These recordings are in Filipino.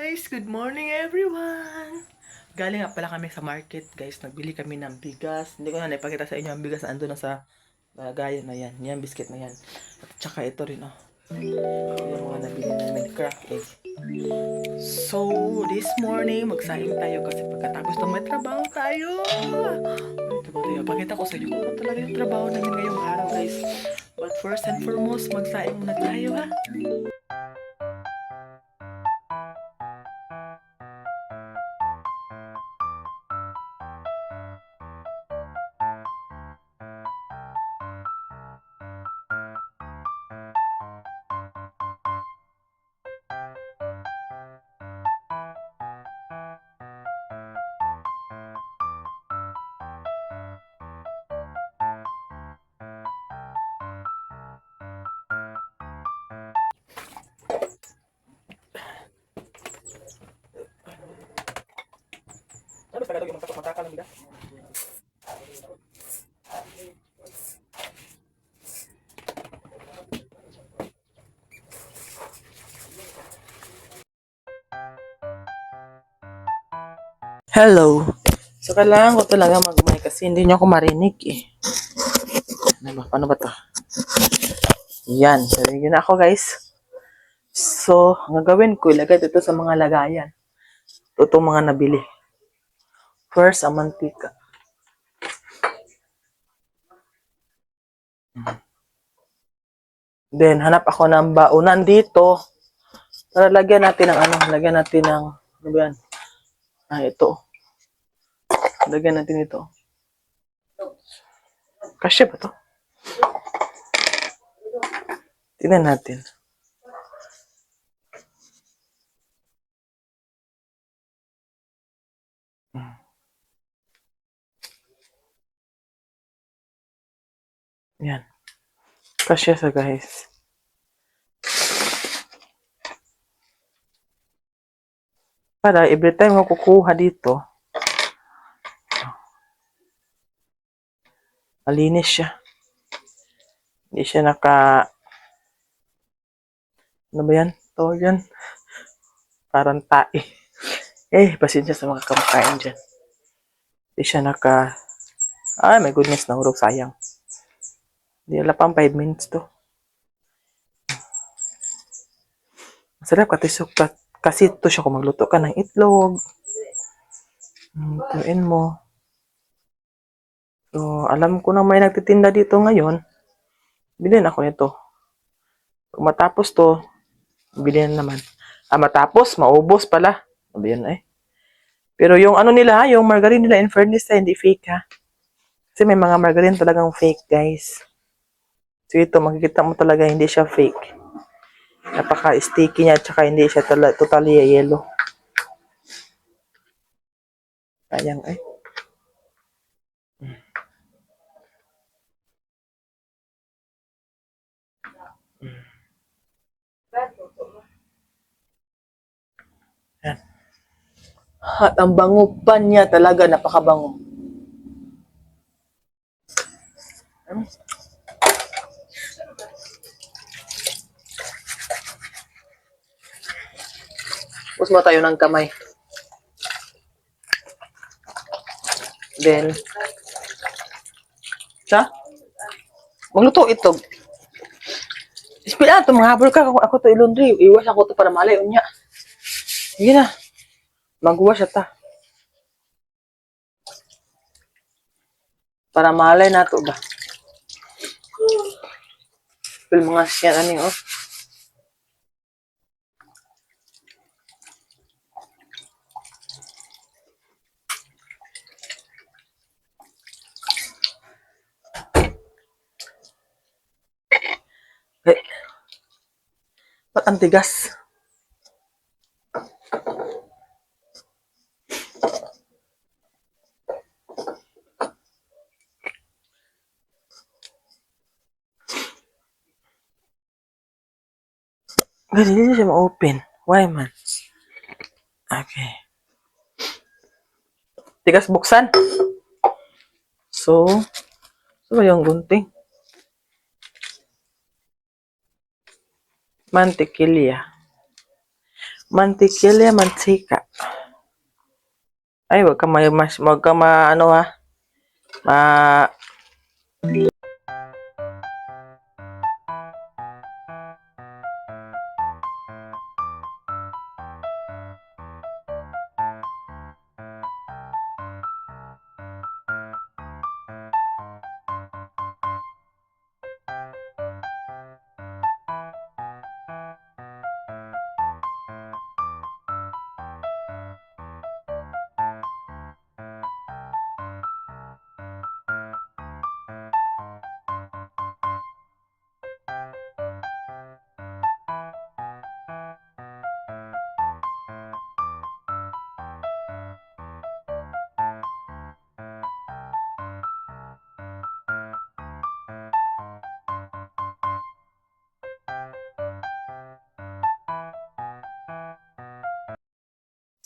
guys! Good morning everyone! Galing nga pala kami sa market guys. Nagbili kami ng bigas. Hindi ko na naipakita sa inyo ang bigas na ando na sa lagayan na yan. Yan, biscuit na yan. At saka ito rin oh. Yung mga nabili namin crack egg. So, this morning magsaing tayo kasi pagkatapos na may trabaho tayo. May trabaho tayo. Pakita ko sa inyo kung ano talaga yung trabaho namin ngayong araw guys. But first and foremost, magsaing muna tayo ha. Ano sa gagawin mo? Matakal ng bigas? Hello. So, kailangan ko talaga mag-mic kasi hindi niyo ako marinig eh. Ano ba? Paano ba to? Yan. So, yun na ako guys. So, ang gagawin ko, ilagay ito sa mga lagayan. Ito mga nabili. First, ang mantika. Then, hanap ako ng baunan dito. Para lagyan natin ng ano, lagyan natin ng, ano ba yan? Ito. Lagyan natin ito. Kasya ba to? Tingnan natin. Yan. Kasya sa guys. Para every time mo kukuha dito, malinis siya. Hindi siya ano ba yan? Ito yan. Parang tae. Pasensya sa mga kamakain dyan. Hindi siya ay my goodness, nahurog, sayang. Hindi wala pang 5 minutes to. Masarap kasi ito siya kung magluto ka ng itlog. Tuin mo. So, alam ko na may nagtitinda dito ngayon. Bilhin ako nito. Kung matapos to, bilhin naman. Matapos, maubos pala. Sabi yan eh. Pero yung ano nila, yung margarine nila, in fairness hindi fake ha. Kasi may mga margarine talagang fake guys. So ito, makikita mo talaga hindi siya fake. Napaka-sticky niya, tsaka hindi siya totally yellow. Ayan eh. Yan. At ang bango pa niya talaga, napakabango. Tapos mo tayo ng kamay. Then, magluto ito. Ispila, tumanghabol ka. Ako to ilundri. Iwas ako to para malay. Unya. Sige na. Magwash ata. Para malay na to ba? Pil mga siyan aning oh. Ba't ang tigas? Hindi siya ma-open. Why man? Okay. Tigas buksan. So yung gunting. Mantikilya. Mantikilya, mantika. Ay, wag ka ano ha. Ma,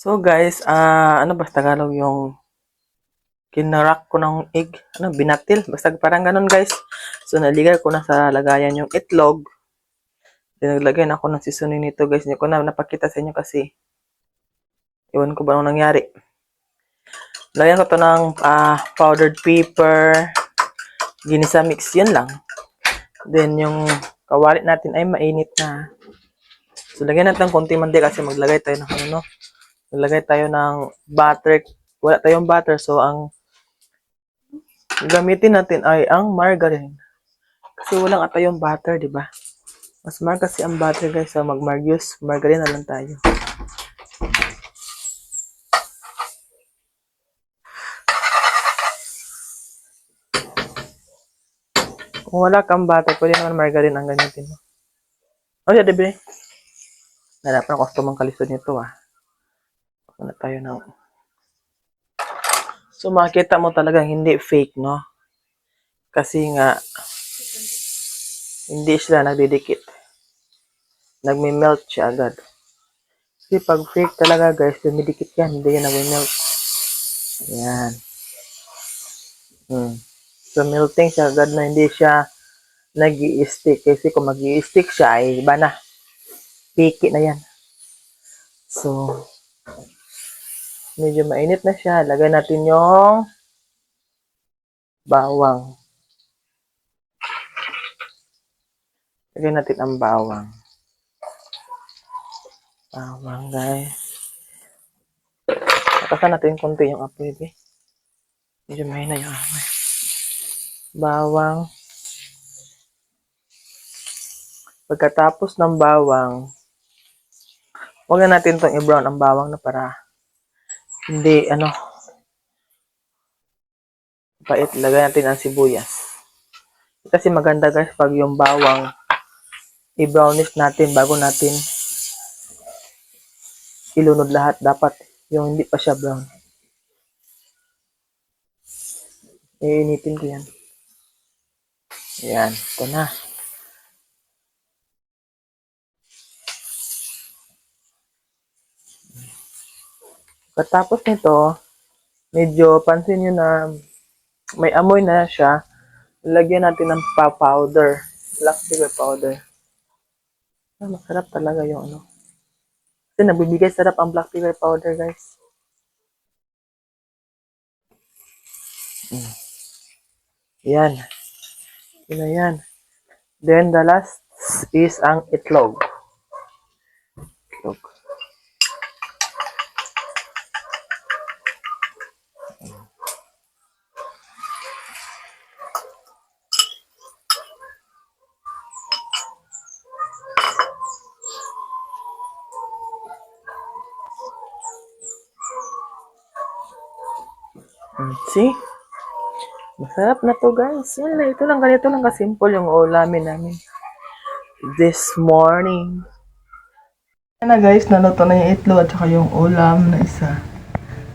so guys, ano ba Tagalog yung kinarak ko ng egg? Ano, binatil? Basta parang ganun guys. So, naligay ko na sa lagayan yung itlog. Naglagay na ako ng seasoning nito guys. Hindi ko na napakita sa inyo kasi iwan ko ba nung nangyari. Lagyan ko to ng powdered pepper, ginisa mix, yun lang. Then yung kawali natin ay mainit na. So lagyan natin ng konti mantika kasi maglagay tayo ng ano, maglagay tayo ng butter. Wala tayong butter so ang gamitin natin ay ang margarine. Kasi walang tayong butter, di ba? Mas mahal kasi ang butter guys, so mag-use margarine na lang tayo. Kung wala kang butter, pwede naman margarine ang gamitin mo. O siya, diba? Nanap na customer kalisod nito Wala tayo ng... So makita mo talaga hindi fake, no? Kasi nga, hindi sila nagdidikit. Nagme-melt siya agad. Kasi pag fake talaga guys, dumidikit yan. Hindi yan nagme-melt. Yan. So melting siya agad na hindi siya nag-i-stick. Kasi kung mag-i-stick siya ay iba na. Piki na yan. So, medyo mainit na siya. Lagay natin yung bawang. Lagay natin ang bawang. Bawang guys. Takasan natin konti yung apoy. Medyo mahina yung apoy. Bawang. Pagkatapos ng bawang, huwag na natin itong i-brown ang bawang na para hindi, pait. Lagay natin ang sibuyas. Kasi maganda guys pag yung bawang i-brownish natin bago natin ilunod lahat. Dapat yung hindi pa siya brown. Iinitin ko yan. Yan, ito na. Pagkatapos nito, medyo pansin nyo na may amoy na siya. Lagyan natin ng powder. Black pepper powder. Masarap talaga yung Kasi nagbibigay sarap ang black pepper powder guys. Yan. Yun na yan. Then the last is ang itlog. Itlog. See? Masarap na to guys. Yan na, ito lang, ganito lang kasimple yung ulamin namin this morning. Yan na guys, naluto na yung itlog at saka yung ulam na isa.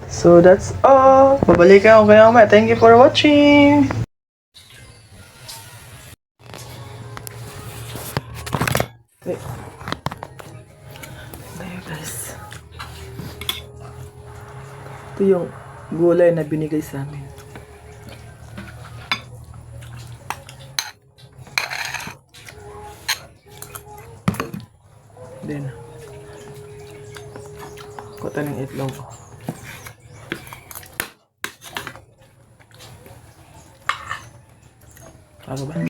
So that's all. Babalikan ko kayo mamaya. Thank you for watching. Wait. Ayan guys. Ito yung gulay na binigay sa amin. Then, Kuta ng itlog. Ano ba?